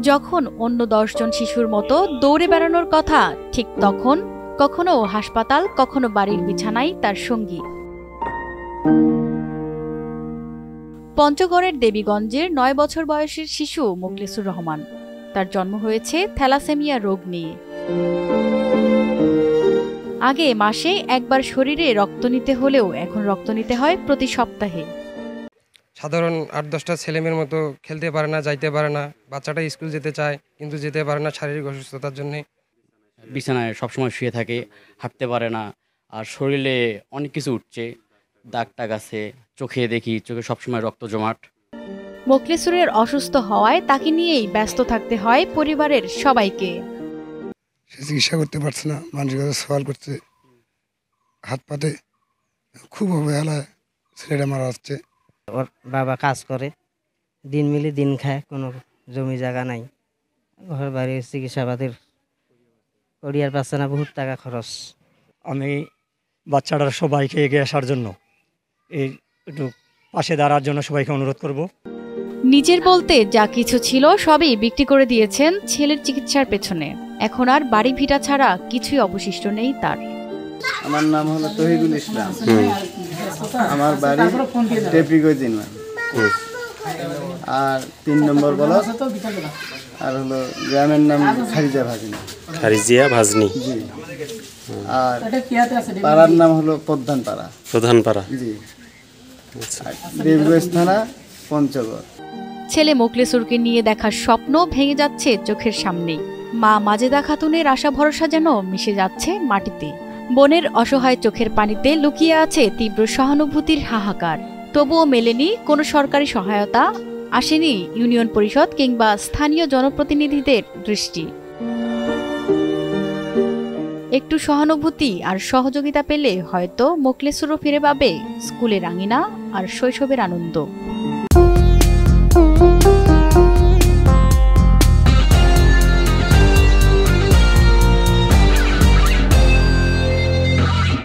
যখন অন্য 10 জন শিশুর মতো দৌড়ে বেড়ানোর কথা, ঠিক তখন কখনো হাসপাতাল, কখনো বাড়ির বিছানায় তার সঙ্গী। পঞ্চগড়ের দেবীগঞ্জের 9 বছর বয়সের শিশু মোখলেছুর রহমান। তার জন্ম হয়েছে থ্যালাসেমিয়া রোগ নিয়ে। আগে মাসে একবার শরীরে রক্ত নিতে হলেও এখন রক্ত নিতে হয় প্রতি সপ্তাহে। সাধারণ 8-10টা ছেলেমেয়ের মতো খেলতে পারে না, যাইতে পারে না। বাচ্চাটা স্কুল যেতে চায় কিন্তু যেতে পারে না শারীরিক অসুস্থতার জন্য। বিছানায় সবসময় শুয়ে থাকে, হাঁটতে পারে না, আর শরীরে অনেক কিছু উঠছে, দাগ টাগ আছে, চোখে দেখি চোখে সবসময় রক্ত জমাট। মোখলেছুরের অসুস্থ হওয়ায় তাকে নিয়েই ব্যস্ত থাকতে হয় পরিবারের সবাইকে। সে চিকিৎসা করতে পারছে না, মানুষের কাছে সওয়াল করছে, হাত পাতে খুব অবহেলায় ছেলেটা মারা যাচ্ছে। ওর বাবা কাজ করে, দিন মিলে দিন খায়, কোনো জমি জায়গা নাই, ঘর বাড়ির চিকিৎসাপাতির করিয়ার পাচ্ছে না, বহুত টাকা খরচ। আমি বাচ্চাটার সবাইকে এগিয়ে আসার জন্য, এই একটু পাশে দাঁড়ার জন্য সবাইকে অনুরোধ করব। নিজের বলতে যা কিছু ছিল সবই বিক্রি করে দিয়েছেন ছেলের চিকিৎসার পেছনে। এখন আর বাড়ি ভিটা ছাড়া কিছুই অবশিষ্ট নেই তার। আমার নাম হলো তহিদুল ইসলাম, আমার বাড়ি টেপিগঞ্জ, আর 3 নম্বর ব্লক, আর হলো গ্রামের নাম খারিজা ভাজনি। খারিজিয়া ভাজনি জি। আর পাড়ার নাম হলো প্রধানপাড়া। প্রধানপাড়া জি। দেবগঞ্জ থানা, পঞ্চগড়। ছেলে মোখলেছুরকে নিয়ে দেখার স্বপ্ন ভেঙে যাচ্ছে চোখের সামনেই। মা মাজেদা খাতুনের আশা ভরসা যেন মিশে যাচ্ছে মাটিতে। বোনের অসহায় চোখের পানিতে লুকিয়ে আছে তীব্র সহানুভূতির হাহাকার। তবুও মেলেনি কোনো সরকারি সহায়তা, আসেনি ইউনিয়ন পরিষদ কিংবা স্থানীয় জনপ্রতিনিধিদের দৃষ্টি। একটু সহানুভূতি আর সহযোগিতা পেলে হয়তো মোখলেছুরও ফিরে পাবে স্কুলের আঙিনা আর শৈশবের আনন্দ।